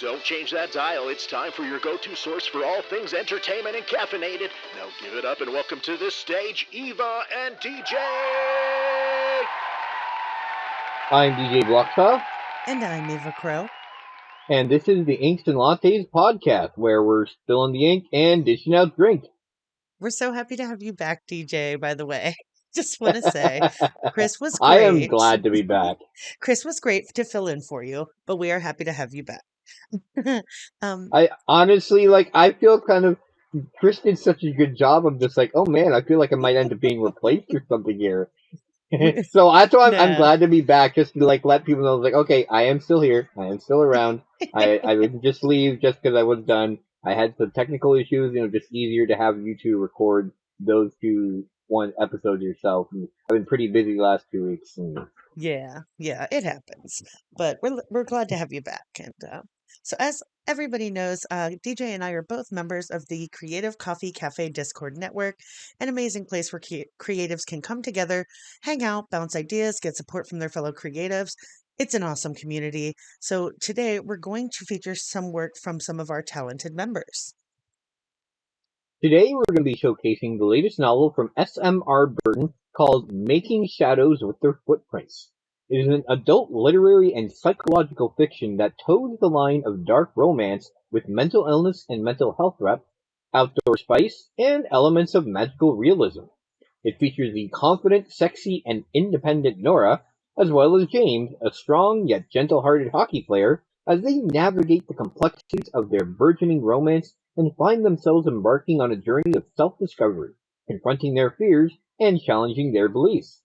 Don't change that dial. It's time for your go-to source for all things entertainment and caffeinated. Now give it up and welcome to the stage, Eva and DJ! I'm DJ Blokzyl. And I'm Eva Crowe. And this is the Inks and Lattes podcast, where we're spilling the ink and dishing out drink. We're so happy to have you back, DJ, by the way. Just want to say, Chris was great. I am glad to be back. Chris was great to fill in for you, but we are happy to have you back. I honestly, I feel kind of, Chris did such a good job. I'm just like, oh man, I feel like I might end up being replaced or something here. So that's why I'm glad to be back, just to let people know, okay, I am still here. I am still around. I didn't just leave just because I was done. I had some technical issues, just easier to have you two record those one episodes yourself. And I've been pretty busy the last 2 weeks. Yeah, it happens. But we're glad to have you back. And so as everybody knows, DJ and I are both members of the Creative Coffee Cafe Discord network, an amazing place where creatives can come together, hang out, bounce ideas, get support from their fellow creatives. It's an awesome community. So today we're going to feature some work from some of our talented members. Today we're going to be showcasing the latest novel from SMR Burton called Making Shadows with Their Footprints. It is an adult literary and psychological fiction that toes the line of dark romance with mental illness and mental health threats, outdoor spice, and elements of magical realism. It features the confident, sexy, and independent Nora, as well as James, a strong yet gentle-hearted hockey player, as they navigate the complexities of their burgeoning romance and find themselves embarking on a journey of self-discovery, confronting their fears and challenging their beliefs.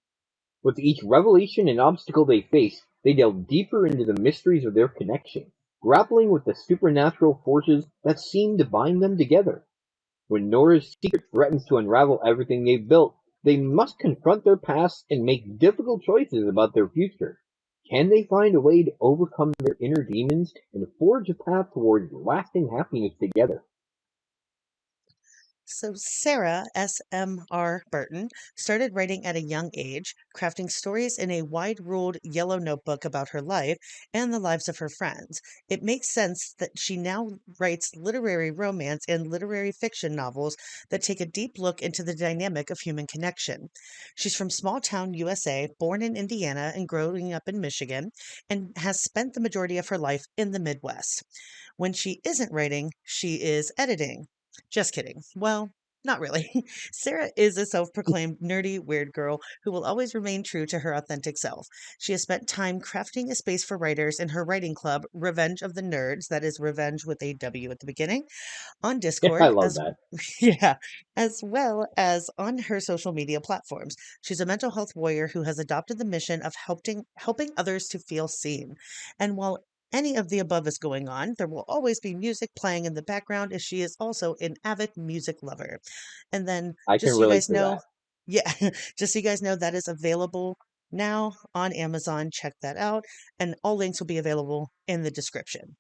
With each revelation and obstacle they face, they delve deeper into the mysteries of their connection, grappling with the supernatural forces that seem to bind them together. When Nora's secret threatens to unravel everything they've built, they must confront their past and make difficult choices about their future. Can they find a way to overcome their inner demons and forge a path towards lasting happiness together? So Sarah, SMR Burton, started writing at a young age, crafting stories in a wide-ruled yellow notebook about her life and the lives of her friends. It makes sense that she now writes literary romance and literary fiction novels that take a deep look into the dynamic of human connection. She's from small-town USA, born in Indiana and growing up in Michigan, and has spent the majority of her life in the Midwest. When she isn't writing, she is editing. Just kidding. Well, not really. Sarah is a self-proclaimed nerdy weird girl who will always remain true to her authentic self. She has spent time crafting a space for writers in her writing club, Revenge of the Nerds, that is Revenge with a W at the beginning, on Discord. I love that. Yeah, as well as on her social media platforms. She's a mental health warrior who has adopted the mission of helping others to feel seen. And while any of the above is going on, there will always be music playing in the background, as she is also an avid music lover. And then, I just can so you relate guys to know, that. yeah, just so you guys know, that is available now on Amazon. Check that out, and all links will be available in the description.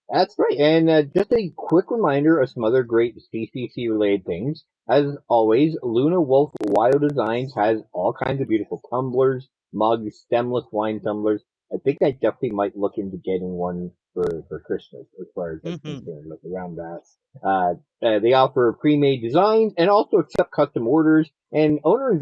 That's right. And just a quick reminder of some other great CCC-related things. As always, Luna Wolf Wildesigns has all kinds of beautiful tumblers, mugs, stemless wine tumblers. I think I definitely might look into getting one for Christmas, as far as I'm concerned, like around that. They offer pre-made designs and also accept custom orders. And owner and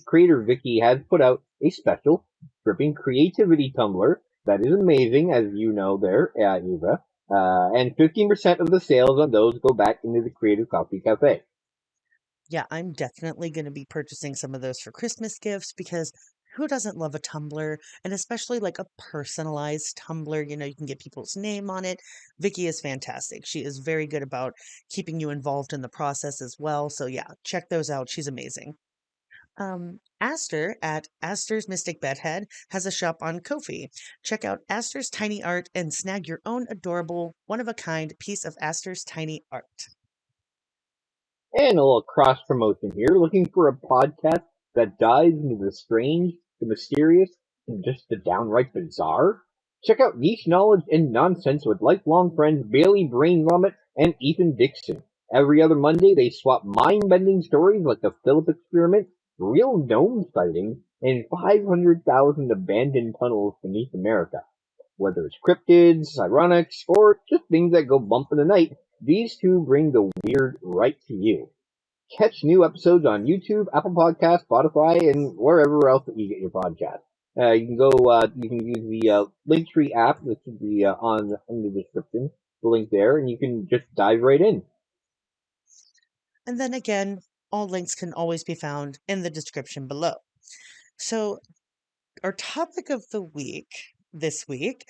creator Vicky has put out a special dripping creativity tumbler that is amazing, as you know there, Eva. And 15% of the sales on those go back into the Creative Coffee Cafe. Yeah, I'm definitely going to be purchasing some of those for Christmas gifts, because who doesn't love a tumbler? And especially like a personalized tumbler, you can get people's name on it. Vicky is fantastic. She is very good about keeping you involved in the process as well. So yeah, check those out. She's amazing. Aster at Aster's Mystic Bedhead has a shop on Ko-fi. Check out Aster's Tiny Art and snag your own adorable, one-of-a-kind piece of Aster's tiny art. And a little cross promotion here, looking for a podcast that dives into the strange, the mysterious, and just the downright bizarre? Check out Niche Knowledge and Nonsense with lifelong friends Bailey Brain Vomit and Ethan Dixon. Every other Monday, they swap mind-bending stories like the Philip experiment, real gnome sightings, and 500,000 abandoned tunnels beneath America. Whether it's cryptids, ironics, or just things that go bump in the night, these two bring the weird right to you. Catch new episodes on YouTube, Apple Podcasts, Spotify, and wherever else that you get your podcast. You can go. You can use the Linktree app, which should be in the description. The link there, and you can just dive right in. And then again, all links can always be found in the description below. So, our topic of the week this week,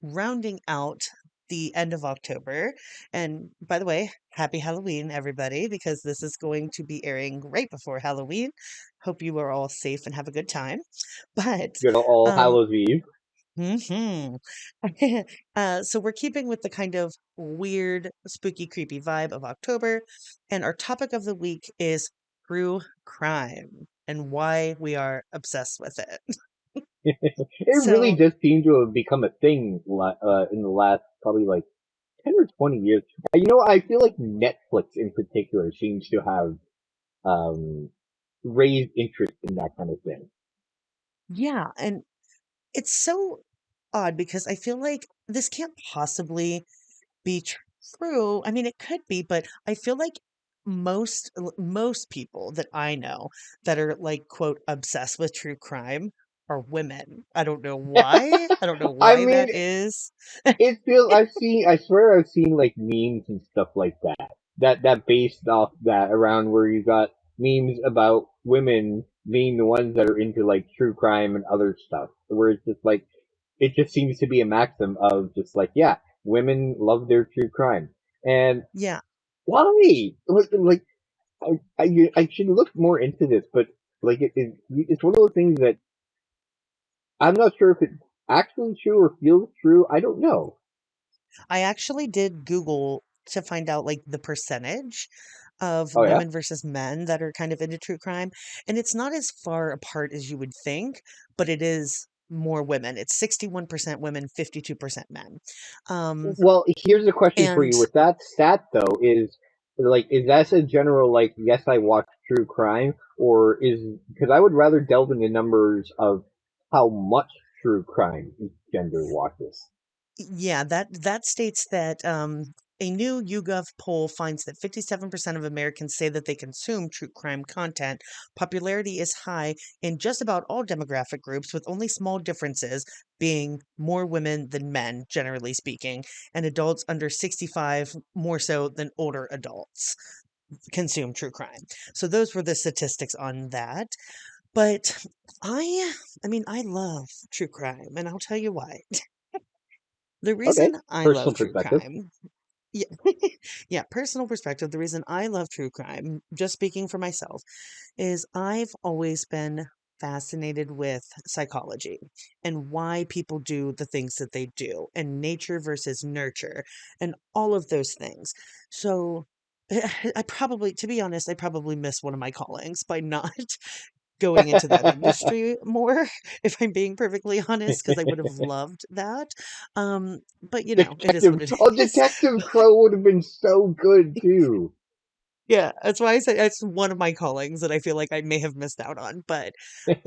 rounding out the end of October. And by the way, happy Halloween, everybody, because this is going to be airing right before Halloween. Hope you are all safe and have a good time. But Good All um, Hallows Eve. hmm so we're keeping with the kind of weird, spooky, creepy vibe of October, and our topic of the week is true crime and why we are obsessed with it. It really So, does seem to have become a thing in the last probably like 10 or 20 years. I feel like Netflix in particular seems to have um, raised interest in that kind of thing. yeah, and it's so odd because I feel like this can't possibly be true. I mean, it could be, but I feel like most people that I know that are like quote obsessed with true crime are women. I don't know why. I don't know I why mean, that is. it feels. I swear, I've seen like memes and stuff like that. That based off that around where you got memes about women being the ones that are into like true crime and other stuff. Where it's just like it just seems to be a maxim of just like yeah, women love their true crime, and Yeah, why? Like I should look more into this, but like it's one of those things that I'm not sure if it's actually true or feels true. I don't know. I actually did Google to find out like the percentage of Oh yeah. women versus men that are kind of into true crime, and it's not as far apart as you would think, but it is more women. It's 61% women, 52% men. Um, Well, here's a question for and you. With that stat though, is that a general like yes, I watch true crime, or is because I would rather delve into numbers of how much true crime each gender watches. yeah, that states that a new YouGov poll finds that 57% of Americans say that they consume true crime content. Popularity is high in just about all demographic groups, with only small differences being more women than men, generally speaking, and adults under 65 more so than older adults consume true crime. So those were the statistics on that. But I mean, I love true crime, and I'll tell you why. The Okay, reason I love personal true perspective. crime, yeah, yeah, personal perspective, the reason I love true crime, just speaking for myself, is I've always been fascinated with psychology and why people do the things that they do, and nature versus nurture, and all of those things. So, I probably, to be honest, I probably missed one of my callings by not going into that industry more, if I'm being perfectly honest, because I would have loved that. But it is what Detective, it oh, is. Detective Crowe would have been so good too. Yeah, that's why I say it's one of my callings that I feel like I may have missed out on. But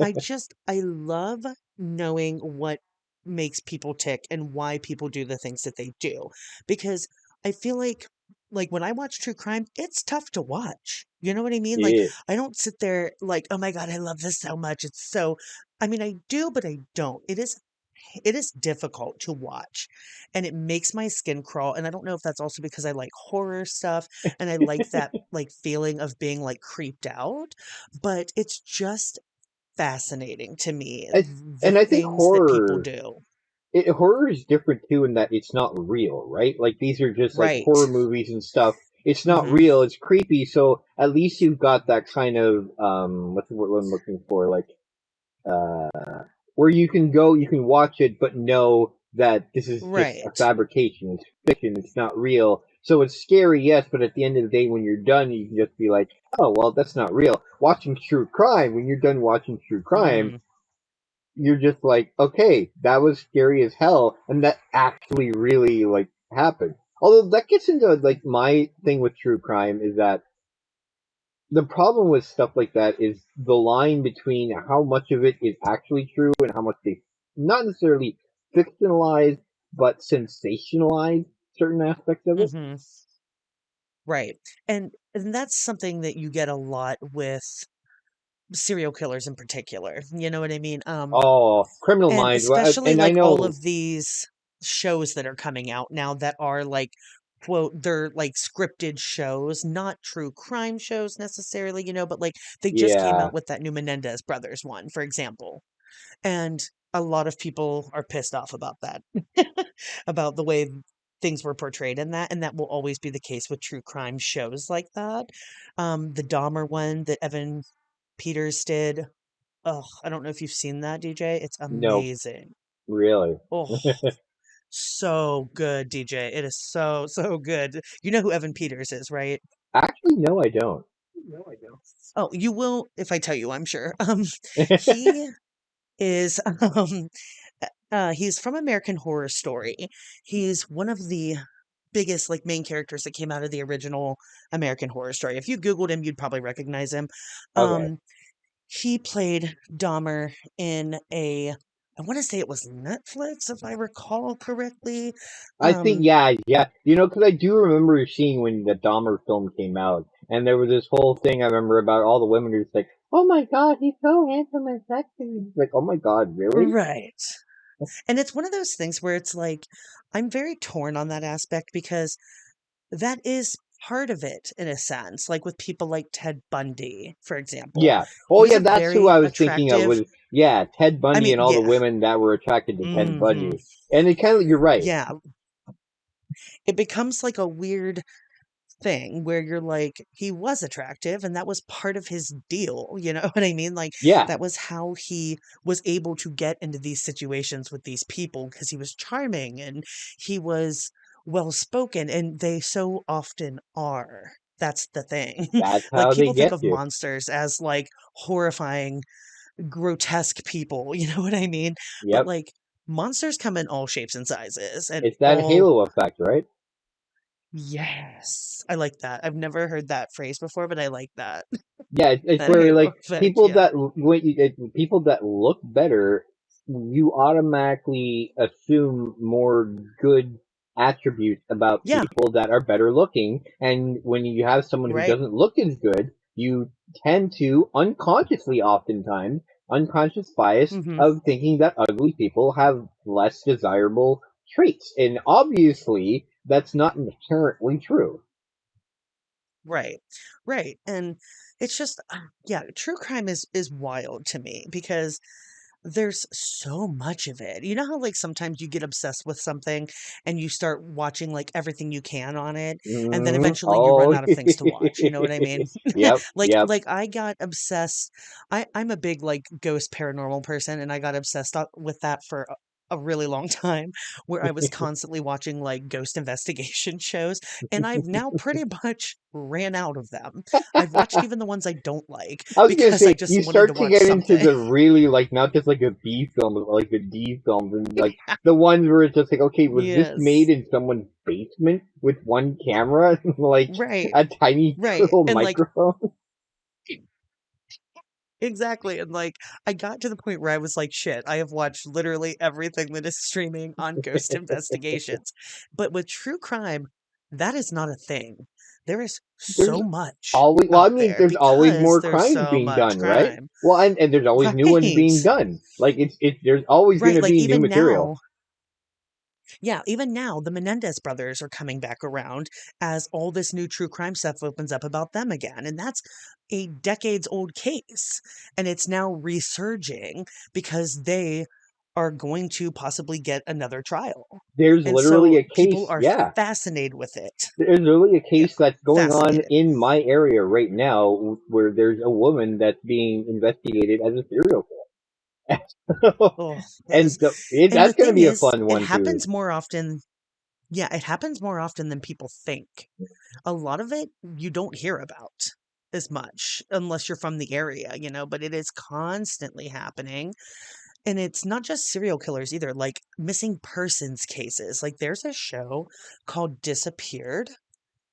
I love knowing what makes people tick and why people do the things that they do. Because I feel like when I watch true crime, it's tough to watch. You know what I mean? Like Yeah, I don't sit there like, "Oh my God, I love this so much." It's so I mean, I do, but I don't. It is difficult to watch, and it makes my skin crawl, and I don't know if that's also because I like horror stuff and I like that like feeling of being like creeped out, but it's just fascinating to me, I, the and I think things that people do. horror is different too in that it's not real, right? Like these are just like Right. horror movies and stuff. It's not Mhm. real. It's creepy. So at least you've got that kind of what's the word I'm looking for? Like uh, where you can go, you can watch it, but know that this is just a Right. fabrication. It's fiction. It's not real. So it's scary, yes, but at the end of the day, when you're done, you can just be like, oh well, that's not real. Watching true crime, when you're done watching true crime, Mhm. you're just like, okay, that was scary as hell, and that actually really like happened. Although that gets into like my thing with true crime is that the problem with stuff like that is the line between how much of it is actually true and how much they not necessarily fictionalize but sensationalize certain aspects of it. Hmm. Right. And that's something that you get a lot with serial killers in particular. You know what I mean? Oh, Criminal And Minds, especially and I like all know, of these shows that are coming out now that are like, quote, they're like scripted shows, not true crime shows necessarily, but like they just came yeah, out with that new Menendez brothers one, for example. And a lot of people are pissed off about that, about the way things were portrayed in that. And that will always be the case with true crime shows like that. The Dahmer one that Evan Peters did. Oh, I don't know if you've seen that, DJ. It's no, amazing. really. Oh, so good, DJ. It is so, so good. You know who Evan Peters is, right? Actually, no, I don't. No, I don't. Oh, you will if I tell you, I'm sure. He is he's from American Horror Story. He's one of the biggest like main characters that came out of the original American Horror Story. If you Googled him, you'd probably recognize him. Okay. Um, he played Dahmer in I want to say it was Netflix, if I recall correctly. I think, Um, yeah, yeah. Because I do remember seeing when the Dahmer film came out, and there was this whole thing I remember about all the women who's like, "Oh my god, he's so handsome and sexy." It's like, "Oh my god, really?" right. And it's one of those things where it's like, I'm very torn on that aspect because that is part of it in a sense, like with people like Ted Bundy, for example. Yeah. Oh, He's yeah. a That's who very I was thinking of. attractive, Was yeah, Ted I Bundy mean, and all the yeah, women that were attracted to Ted hmm Bundy, and it kind of, you're right. yeah, it becomes like a weird thing where you're like, he was attractive and that was part of his deal. You know what I mean? Like, Yeah, that was how he was able to get into these situations with these people because he was charming and he was well spoken, and they so often are. That's the thing. that's Like, how they people think get of you. monsters as like horrifying, grotesque people. You know what I mean? But Yep. like, monsters come in all shapes and sizes and It's that all. halo effect, right? Yes, I like that. I've never heard that phrase before, but I like that. Yeah, it's That where halo like effect, yeah. people that look better, you automatically assume more good attributes about Yeah, people that are better looking, and when you have someone who right. doesn't look as good, you tend to unconsciously, oftentimes, unconscious bias Mhm. of thinking that ugly people have less desirable traits, and obviously that's not inherently true. Right. Right. And it's just yeah, true crime is wild to me because there's so much of it. You know how like sometimes you get obsessed with something and you start watching like everything you can on it, and then eventually you run Oh, out of things to watch. You know what I mean? yep, yep. Like I got obsessed. I'm a big like ghost paranormal person, and I got obsessed with that for a really long time, where I was constantly watching like ghost investigation shows, and I've now pretty much ran out of them. I've watched even the ones I don't like I was gonna because I say just you wanted to start to watch get into something. the really like not just like a B film, but like the D films, and like the ones where it's just like, okay, was this made Yes. in someone's basement with one camera, and like Right. a tiny Right. little And like microphone? exactly. And like I got to the point where I was like, shit, I have watched literally everything that is streaming on Ghost Investigations. But with true crime, that is not a thing. There is There's so much always, well, I out mean, there there's always because more there's crimes so being much done, right? crime. Well, and there's always new ones Right. being done. Like it's there's always Right. gonna Like be new even material. now, yeah, even now, the Menendez brothers are coming back around as all this new true crime stuff opens up about them again. And that's a decades old case. And it's now resurging because they are going to possibly get another trial. There's And literally so a people case, are yeah. fascinated with it. There's really a Yeah, case that's going on fascinated. in my area right now where there's a woman that's being investigated as a serial killer. Oh, that And is, so and the that's going to thing be a is, fun it one too. happens more often. Yeah, it happens more often than people think. A lot of it you don't hear about as much unless you're from the area, but it is constantly happening. And it's not just serial killers either, like missing persons cases. Like there's a show called Disappeared,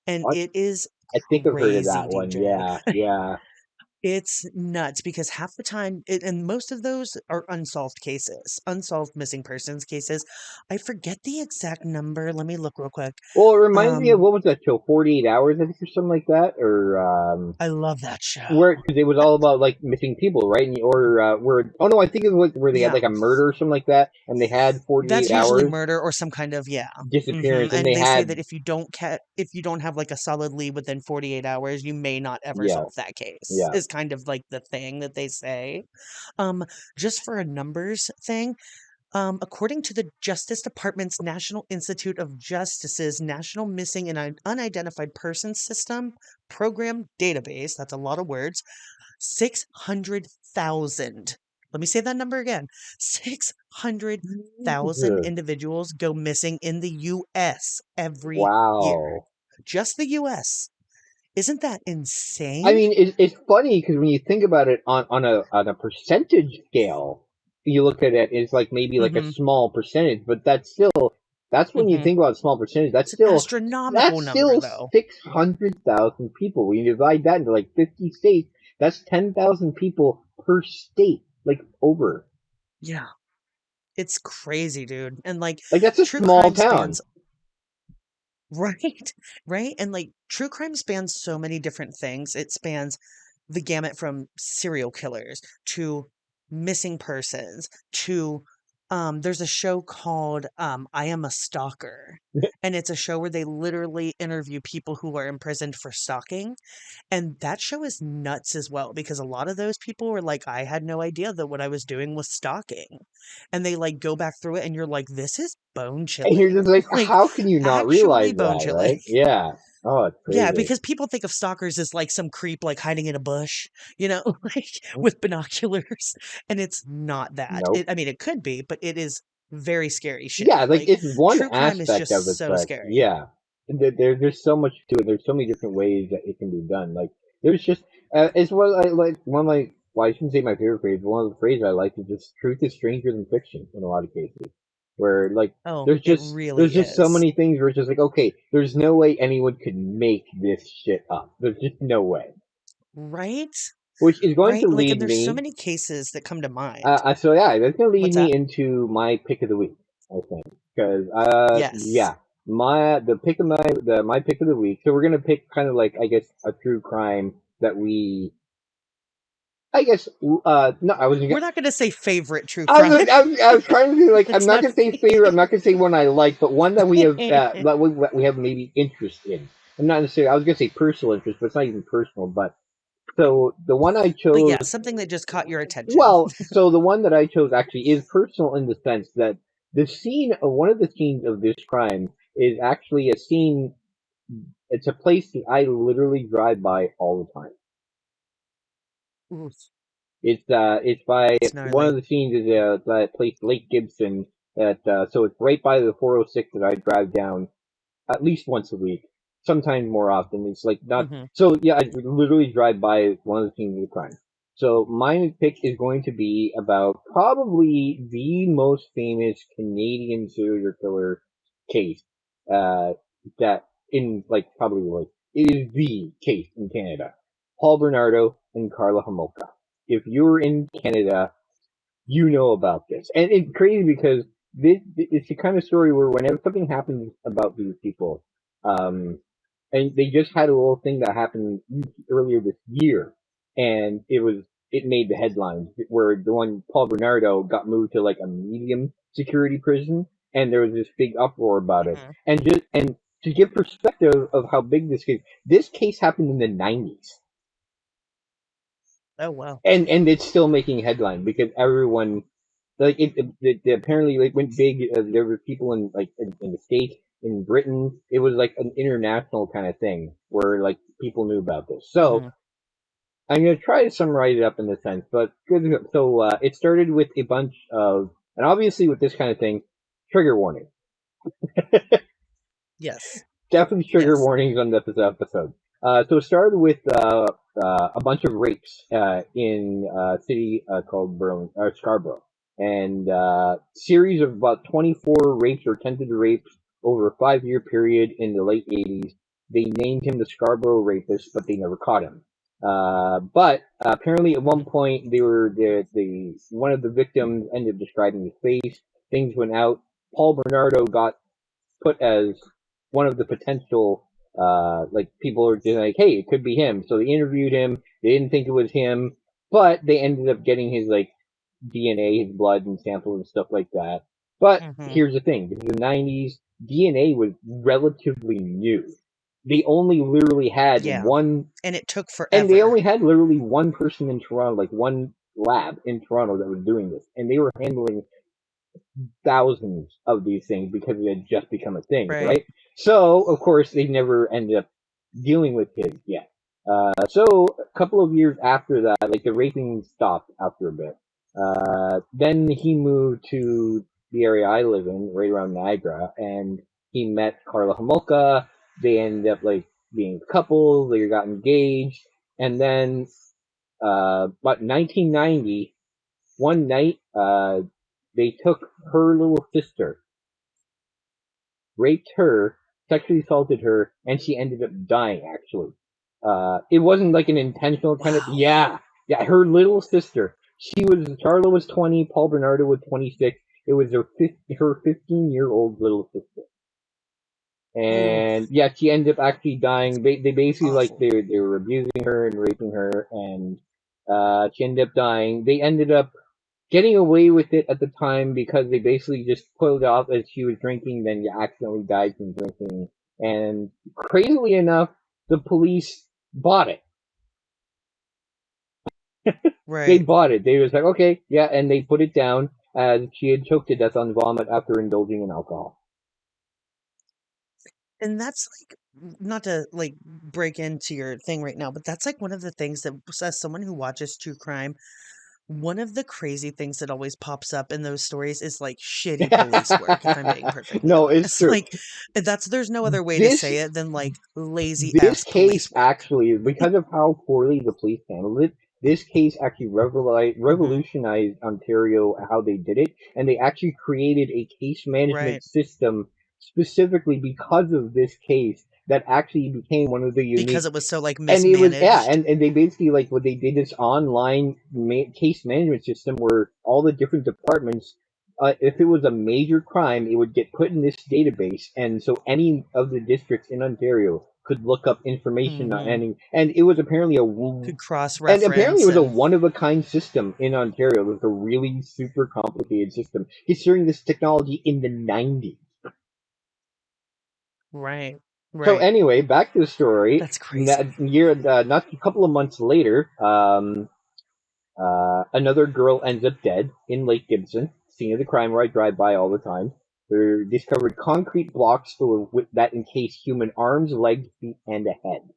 and What? it is I think I've heard of crazy, that one. DJ. Yeah, yeah. It's nuts because half the time, and most of those are unsolved cases, unsolved missing persons cases. I forget the exact number. Let me look real quick. Well, it reminds me of Um, what was that show, 48 Hours, I think, or something like that, or I love that show. where because it was all about like missing people, right? And, or where oh no, I think it was where they had Yeah, like a murder or something like that, and they had that's 48 usually hours murder or some kind of yeah. disappearance, and And they they say that had if you don't have like a solid lead within 48 hours, you may not ever yeah, solve that case. yeah. Is kind of like the thing that they say. Um, just for a numbers thing, according to the Justice Department's National Institute of Justice's National Missing and Unidentified Persons System Program Database, that's a lot of words, 600,000. Let me say that number again. 600,000 Ugh. individuals go missing in the US every year. Wow. Just the US. Isn't that I insane? mean, it's funny because when you think about it on a percentage scale, you look at it, it's like maybe like a Mhm. small percentage, but that's when you Mhm. think about small percentage. It's an astronomical That's number still though. 600,000 people. When you divide that into like 50 states, that's 10,000 people per state, like over. Yeah. It's crazy, dude. And like Like that's a true small crime town. spans right, right? And like true crime spans so many different things. It spans the gamut from serial killers to missing persons to there's a show called I Am a Stalker. And it's a show where they literally interview people who are imprisoned for stalking. And that show is nuts as well because a lot of those people were like, I had no idea that what I was doing was stalking. And they like go back through it and you're like, this is bone And you're chilling. just like, Like how can you not actually realize bone that, chilling. right? Yeah. Oh, it's Yeah, crazy. because people think of stalkers as like some creep like hiding in a bush, like with binoculars. And it's not that. Nope. I mean, it could be, but it is very scary Yeah, shit. like Like it's one true crime is aspect of just it, so but scary. yeah, there's so much to it. There's so many different ways that it can be done. Like there's just it's what I like. One of my well, I shouldn't say my favorite phrase. But one of the phrases I like is just truth is stranger than fiction in a lot of cases. Where like Oh, it there's really just so is. many things where it's just like okay, there's no way anyone could make this shit up. There's just no way. Right? Which is going to Right? Like, and lead there's so me many cases that come to mind. so yeah, that's gonna lead What's me that? into my pick of the week, I think, because Yes. yeah, my pick of the week. So we're gonna pick kind of like I guess a true crime that we I guess no I wasn't We're gonna. not going to say favorite true I was, crime. like, I was trying to be like I'm That's not not. gonna say favorite. I'm not gonna say one I like, but one that we have that we have maybe interest in. I'm not necessarily. I was gonna say personal interest, but it's not even personal. But so the one I But chose. yeah, something that just caught your attention. Well, so the one that I chose actually is personal in the sense that the scene of one of the scenes of this crime is actually a scene. It's a place that I literally drive by all the time. Oof, It's by it's one of gnarly. the scenes is that place Lake Gibson. That so it's right by the 406 that I drive down at least once a week, sometimes more often. It's like not Hmm. so. Yeah, I literally drive by one of the scenes of the crime. So my pick is going to be about probably the most famous Canadian serial killer case. That in like probably like it is the case in Canada. Paul Bernardo and Carla Homolka. If you're in Canada, you know about this. And it's crazy because it's the kind of story where whenever something happens about these people, um, and they just had a little thing that happened earlier this year, and it made the headlines where the one Paul Bernardo got moved to like a medium security prison, and there was this big uproar about it. Hmm. And to give perspective of how big this case happened in the 90s Oh, wow. and it's still making headline because everyone like it apparently like went big. There were people in like in the states, in Britain. It was like an international kind of thing where like people knew about this. So Hmm. I'm gonna try to summarize it up in this sense, but good. So it started with a bunch of, and obviously with this kind of thing, trigger warning. Yes. Definitely trigger Yes. warnings on this episode. So it started with a bunch of rapes in a city called Scarborough, and series of about 24 rapes or attempted rapes over a 5-year period in the late 80s. they named him the Scarborough Rapist, but they never caught him. But apparently, at one point, they were the one of the victims ended up describing his face. Things went out. Paul Bernardo got put as one of the potential. People were just like, "Hey, it could be him." So they interviewed him. They didn't think it was him, but they ended up getting his DNA, his blood and samples and stuff like that. But here's the thing: in the '90s, DNA was relatively new. They only literally had one, and it took forever. and they only had literally one person in Toronto, like one lab in Toronto that was doing this, and they were handling thousands of these things because it had just become a thing, right? So, of course, they never ended up dealing with kids yet. So, a couple of years after that, the raping stopped after a bit. Then he moved to the area I live in, right around Niagara, and he met Karla Homolka. They ended up, being a couple. They got engaged. And then, about 1990, one night, they took her little sister, raped her, sexually assaulted her, and she ended up dying, actually. It wasn't like an intentional kind of, yeah, her little sister. Charla was 20, Paul Bernardo was 26. It was her 15-year-old little sister. And she ended up actually dying. They basically, they were abusing her and raping her, and she ended up dying. They ended up getting away with it at the time because they basically just pulled it off as she was drinking, then you accidentally died from drinking. And crazily enough, the police bought it. They bought it. They was like, okay, yeah, and they put it down as she had choked to death on vomit after indulging in alcohol. And that's not to break into your thing right now, but that's one of the things that, as someone who watches true crime, one of the crazy things that always pops up in those stories is shitty police work, if I'm being perfectly honest. It's true. There's no other way to say it than lazy this ass case police work. Actually, because of how poorly the police handled it, this case actually revolutionized Ontario, how they did it, and they actually created a case management system specifically because of this case that actually became one of the unique, because it was so mismanaged. And it was and they basically what they did, this online case management system where all the different departments, if it was a major crime, it would get put in this database, and so any of the districts in Ontario could look up information on any, and it was apparently could cross-reference, and apparently it was a one-of-a-kind system in Ontario. It was a really super complicated system, considering this technology in the 90s. Right. So anyway, back to the story. That's crazy. Not a couple of months later, another girl ends up dead in Lake Gibson, scene of the crime where I drive by all the time. They discovered concrete blocks that encased human arms, legs, feet, and a head.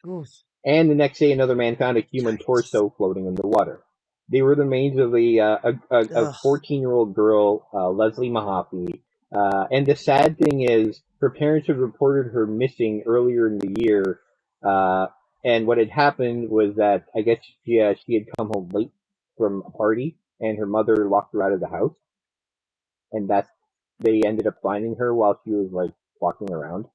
Oof. And the next day, another man found a human torso floating in the water. They were the remains of a 14-year-old girl, Leslie Mahaffey. And the sad thing is, her parents had reported her missing earlier in the year. And what had happened was that I guess she had come home late from a party, and her mother locked her out of the house. And they ended up finding her while she was walking around.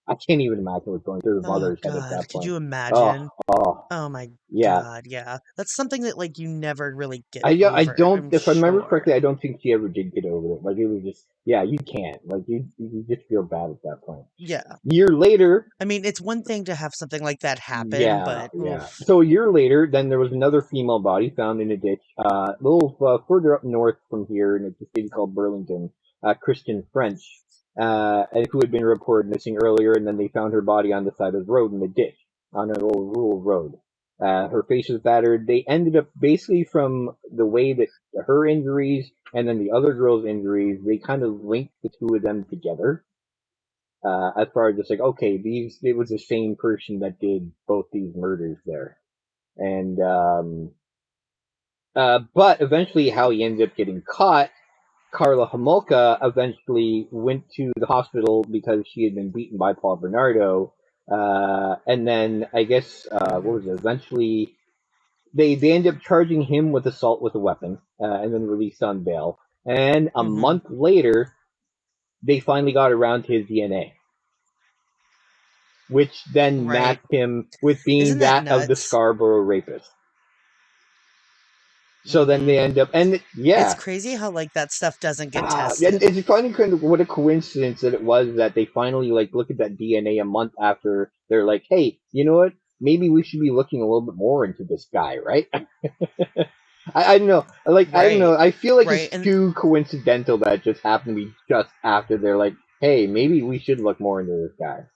I can't even imagine what's going through the mother's head at that point. Could you imagine? Oh my yeah. God, yeah. That's something that you never really get over. I don't, if I remember correctly, I don't think she ever did get over it. It was just, you can't. You just feel bad at that point. Yeah. Year later. I mean, it's one thing to have something like that happen, but... Yeah. So a year later, then there was another female body found in a ditch, a little further up north from here in a city called Burlington, Kristen French, who had been reported missing earlier, and then they found her body on the side of the road in the ditch, on an old rural road. Her face was battered. They ended up, basically from the way that her injuries and then the other girl's injuries, they kind of linked the two of them together. As far as just okay, it was the same person that did both these murders there. And, but eventually how he ended up getting caught, Karla Homolka eventually went to the hospital because she had been beaten by Paul Bernardo. And then I guess, eventually they ended up charging him with assault with a weapon, and then released on bail. And a month later, they finally got around to his DNA. which then Right. matched him with being Isn't that that of the nuts? Scarborough rapist. So then they end up, and It's yeah, crazy how like that stuff doesn't get and tested. it's funny what a coincidence that it was that they finally like look at that DNA a month after they're like, hey, you know what? Maybe we should be looking a little bit more into this guy, right? I don't know. Like I don't Right. know. I feel like Right. it's And too coincidental that it just happened to be just after they're like, hey, maybe we should look more into this guy.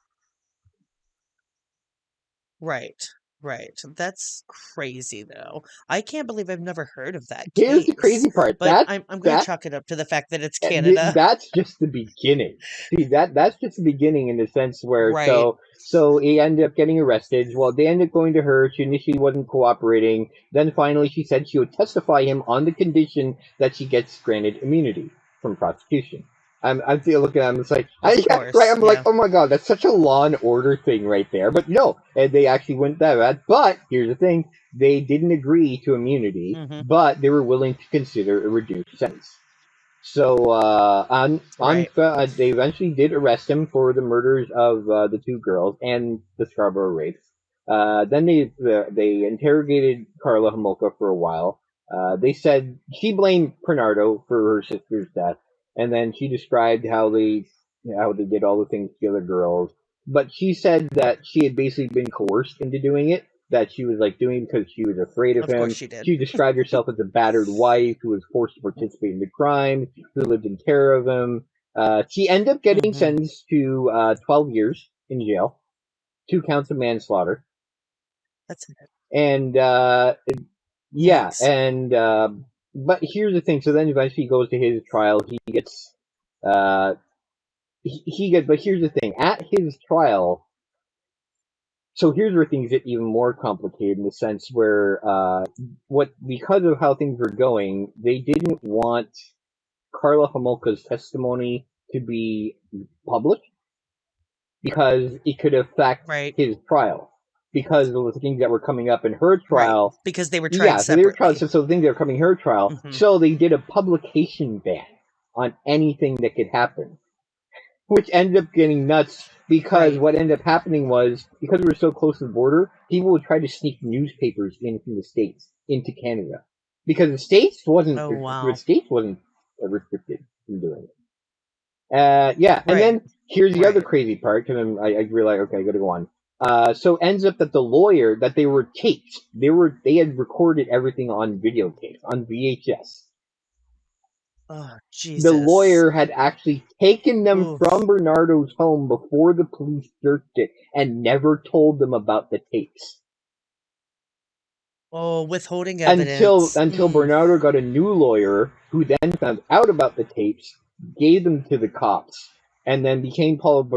right. Right. That's crazy though. I can't believe I've never heard of that Here's the case. crazy part. But I'm going to That chalk it up to the fact that it's Canada. that's just the beginning. See that's just the beginning in the sense where Right. so he ended up getting arrested. Well, they ended up going to her. She initially wasn't cooperating. Then finally, she said she would testify him on the condition that she gets granted immunity from prosecution. I'm still looking at him. It's like Of right. course. I'm like, Yeah. oh my god, that's such a Law and Order thing right there. But no, and they actually went that bad. But here's the thing: they didn't agree to immunity, Hmm. but they were willing to consider a reduced sentence. So Right. they eventually did arrest him for the murders of the two girls and the Scarborough rapes. Then they interrogated Carla Homolka for a while. They said she blamed Bernardo for her sister's death, and then she described how they did all the things to the other girls. But she said that she had basically been coerced into doing it. That she was like doing because she was afraid of Of course him. she did. She described herself as a battered wife who was forced to participate in the crime, who lived in terror of him. She ended up getting Hmm. sentenced to 12 years in jail, 2 counts of manslaughter, That's it. and yeah, Yikes. and but here's the thing. So then eventually he goes to his trial. He gets he gets. But here's the thing. At his trial, so here's where things get even more complicated in the sense where what because of how things were going, they didn't want Carla Homolka's testimony to be public because it could affect Right. his trial because of the things that were coming up in her Right. trial. Because they were trying Yeah, so they were trying. separately. So the things that were coming in her trial. Hmm. So they did a publication ban on anything that could happen, which ended up getting nuts because Right. what ended up happening was because we were so close to the border, people would try to sneak newspapers in from the states into Canada because Oh, the wow. states wasn't restricted from doing it. Yeah, and Right. then here's the other Right. crazy part because I realize okay, I got to go on. So ends up that the lawyer that they were taped, they had recorded everything on videotapes on VHS. Oh, The Jesus. lawyer had actually taken them Oof. from Bernardo's home before the police searched it and never told them about the tapes Oh, withholding until evidence. Bernardo got a new lawyer who then found out about the tapes, gave them to the cops, and then became part of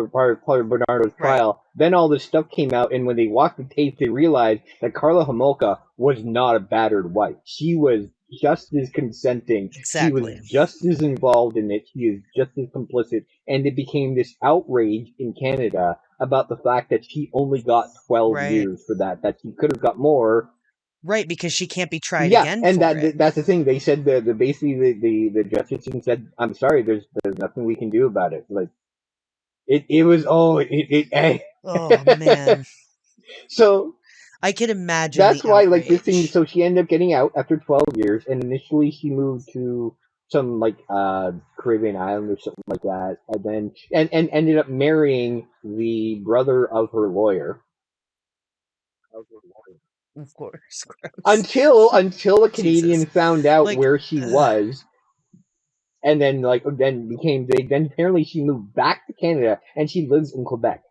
Bernardo's Right. trial. Then all this stuff came out, and when they watched the tapes, they realized that Carla Homolka was not a battered wife. She was just as consenting. She was Exactly. just as involved in it. She is just as complicit. And it became this outrage in Canada about the fact that she only got 12 Right. years for that she could have got more. Right, because she can't be tried Yeah, again and for it. that's the thing. They said the basically the justice said, "I'm sorry, there's nothing we can do about it." Like it was Oh, man. so I can imagine that's the why like this thing. outrage. So she ended up getting out after 12 years, and initially she moved to some like Caribbean island or something like that, and then and ended up marrying the brother of her lawyer. Of course. Gross. Until a Jesus. Canadian found out Like, where she was, and then then apparently she moved back to Canada and she lives in Quebec.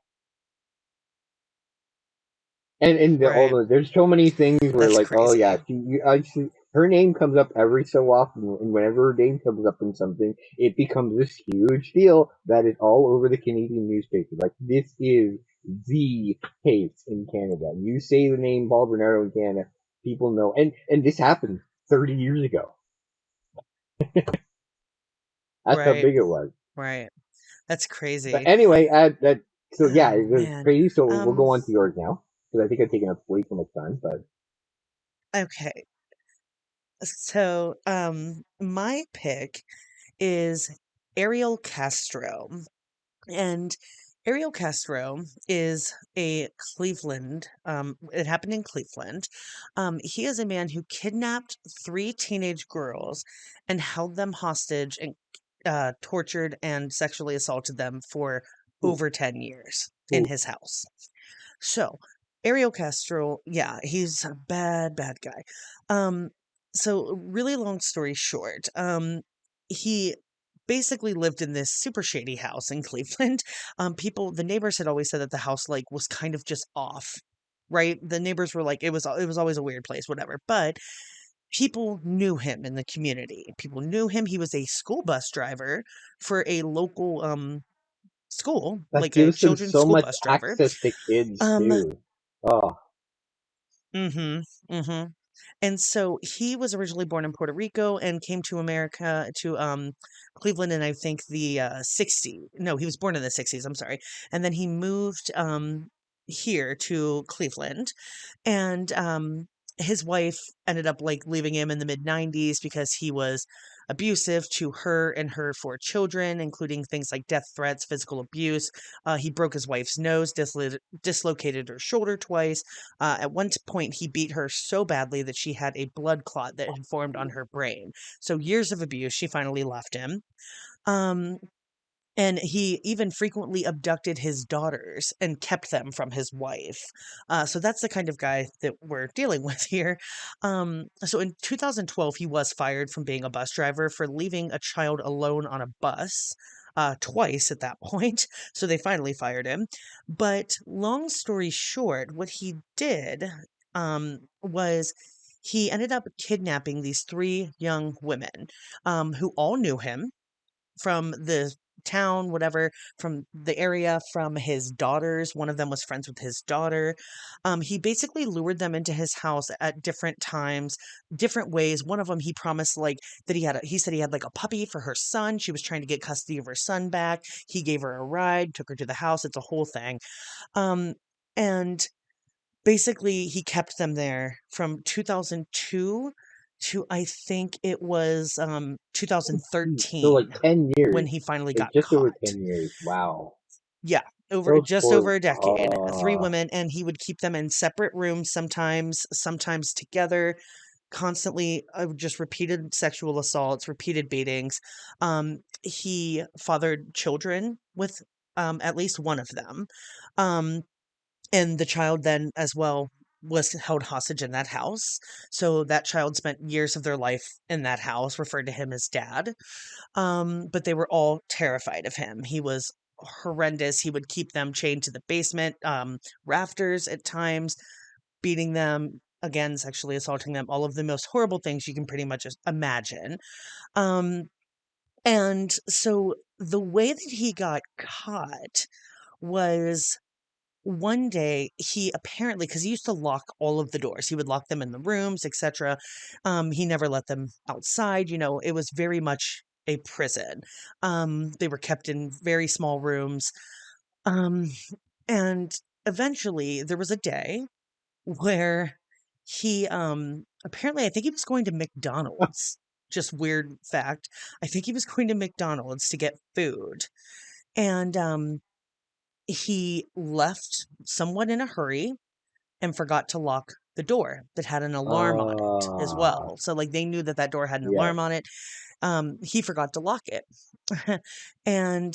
And right. there's so many things where That's like oh yeah crazy. her name comes up every so often, and whenever her name comes up in something, it becomes this huge deal that is all over the Canadian newspaper. Like this is the case in Canada. You say the name Paul Bernardo in Canada, people know, and this happened 30 years ago. That's how Right. big it was. Right. That's But crazy. anyway, so yeah, Oh, it was man. crazy. So we'll Um, go on to yours now because I think I've taken up way too much time. But okay. So, my pick is Ariel Castro. And Ariel Castro is a Cleveland. It happened in Cleveland. He is a man who kidnapped three teenage girls and held them hostage and tortured and sexually assaulted them for Ooh, over 10 years in ooh. his house. So, Ariel Castro, yeah, he's a bad, bad guy. Um, so really long story short, he basically lived in this super shady house in Cleveland. The neighbors had always said that the house like was kind of just off, right? The neighbors were like, it was always a weird place, whatever. But people knew him in the community. People knew him. He was a school bus driver for a local school, That like a gives them children's so school much bus driver. access to kids Um, too. Oh, Mhm, mhm. And so he was originally born in Puerto Rico and came to America to Cleveland in I think the 60s. No, he was born in the 60s, I'm sorry. And then he moved here to Cleveland and his wife ended up like leaving him in the mid 90s because he was abusive to her and her four children, including things like death threats, physical abuse. He broke his wife's nose, dislocated her shoulder twice. At one point, he beat her so badly that she had a blood clot that had formed on her brain. So years of abuse. She finally left him. Um, and he even frequently abducted his daughters and kept them from his wife. So that's the kind of guy that we're dealing with here. So in 2012, he was fired from being a bus driver for leaving a child alone on a bus. Twice at that point. So they finally fired him. But long story short, what he did was he ended up kidnapping these three young women who all knew him from the town, whatever, from the area, from his daughters. One of them was friends with his daughter. He basically lured them into his house at different times, different ways. One of them, he promised like that he said he had like a puppy for her son. She was trying to get custody of her son back. He gave her a ride, took her to the house. It's a whole thing. Um, and basically he kept them there from 2002 to I think it was geez. So like 2013 when 10 years, he finally like got just over caught. 10 years. Wow, Yeah, over those just poor. over a decade. Three women, and he would keep them in separate rooms sometimes together, constantly just repeated sexual assaults, repeated beatings. He fathered children with at least one of them. Um, and the child then as well was held hostage in that house. So that child spent years of their life in that house, referred to him as dad. But they were all terrified of him. He was horrendous. He would keep them chained to the basement, rafters at times, beating them, again, sexually assaulting them, all of the most horrible things you can pretty much just imagine. Um, and so the way that he got caught was one day he apparently, because he used to lock all of the doors, he would lock them in the rooms, etc. He never let them outside. It was very much a prison. They were kept in very small rooms. um, and eventually there was a day where he apparently, I think he was going to McDonald's. Just weird fact. I think he was going to McDonald's to get food, and he left somewhat in a hurry and forgot to lock the door that had an alarm on it as Ah, well. So like they knew that that door had an yes. alarm on it. He forgot to lock it. And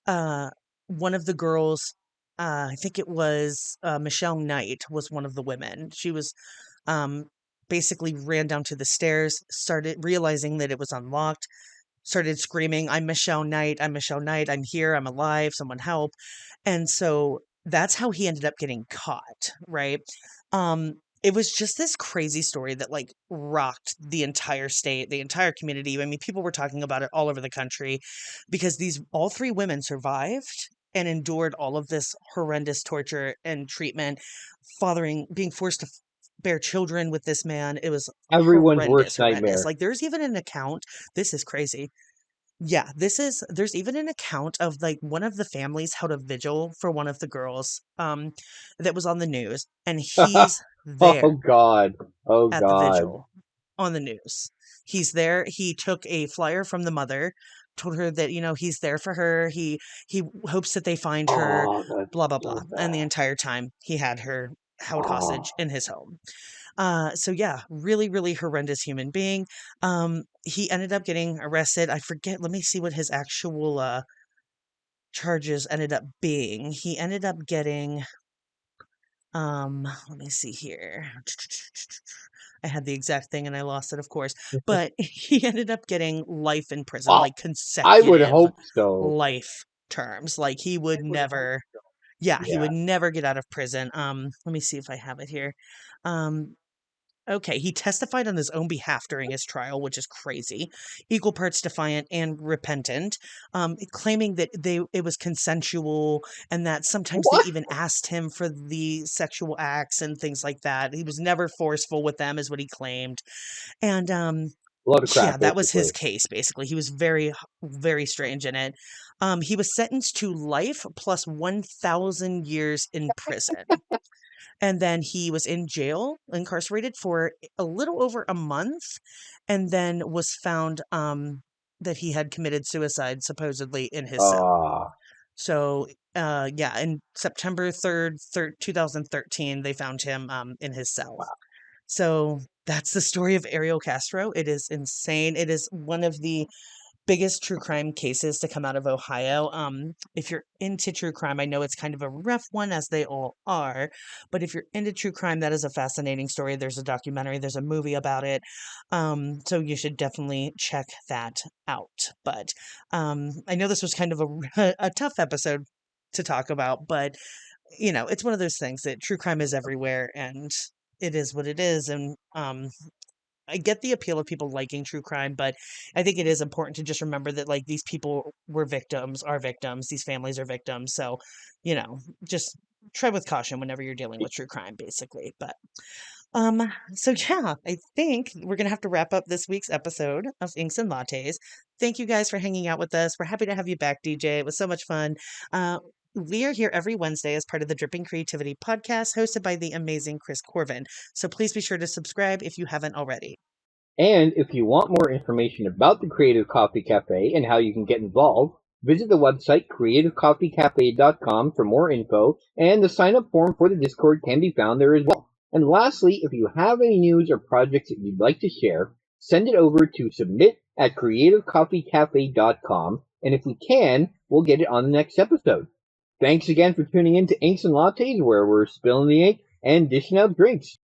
uh one of the girls, I think it was Michelle Knight, was one of the women. She was um basically ran down to the stairs, started realizing that it was unlocked, started screaming, "I'm Michelle Knight, I'm Michelle Knight, I'm here, I'm alive, someone help." And so that's how he ended up getting caught, right? It was just this crazy story that like rocked the entire state, the entire community. I mean, people were talking about it all over the country because these all three women survived and endured all of this horrendous torture and treatment, being forced to bear children with this man. It was Everyone's horrendous, worst horrendous. nightmare. Like there's even an account. This is crazy. Yeah, there's even an account of like one of the families held a vigil for one of the girls that was on the news, and he's Oh there God. Oh at the God. vigil on the news. He's there. He took a flyer from the mother, told her that, he's there for her. He hopes that they find her, that's blah, blah, so blah. And the bad. entire time he had her held Oh, hostage in his home. So yeah, really, really horrendous human being. He ended up getting arrested. I forget, let me see what his actual charges ended up being. He ended up getting let me see here. I had the exact thing and I lost it, of course. But he ended up getting life in prison, well, like I would consecutive hope so. life terms. Like he would never, yeah, he Yeah. would never get out of prison. Let me see if I have it here. Um, Okay, he testified on his own behalf during his trial, which is crazy. Equal parts defiant and repentant, claiming that it was consensual and that sometimes they What? even asked him for the sexual acts and things like that. He was never forceful with them, is what he claimed. And A lot of yeah, crap, that was his basically. case. Basically, he was very, very strange in it. He was sentenced to life plus 1,000 years in prison. And then he was in jail, incarcerated for a little over a month, and then was found that he had committed suicide supposedly in his cell. Ah, So, yeah, in September 3rd, 2013, they found him in his cell. wow. So that's the story of Ariel Castro. It is insane. It is one of the biggest true crime cases to come out of Ohio. If you're into true crime, I know it's kind of a rough one, as they all are, but if you're into true crime, that is a fascinating story. There's a documentary, there's a movie about it. So you should definitely check that out. But I know this was kind of a tough episode to talk about, but it's one of those things that true crime is everywhere and it is what it is. And I get the appeal of people liking true crime, but I think it is important to just remember that like these people were victims, are victims, these families are victims. So, just tread with caution whenever you're dealing with true crime, basically. But so yeah, I think we're gonna have to wrap up this week's episode of Inks and Lattes. Thank you guys for hanging out with us. We're happy to have you back, DJ. It was so much fun. We are here every Wednesday as part of the Dripping Creativity podcast, hosted by the amazing Chris Corvin. So please be sure to subscribe if you haven't already. And if you want more information about the Creative Coffee Cafe and how you can get involved, visit the website creativecoffeecafe.com for more info, and the sign-up form for the Discord can be found there as well. And lastly, if you have any news or projects that you'd like to share, send it over to submit@creativecoffeecafe.com, and if we can, we'll get it on the next episode. Thanks again for tuning in to Inks and Lattes, where we're spilling the ink and dishing out drinks.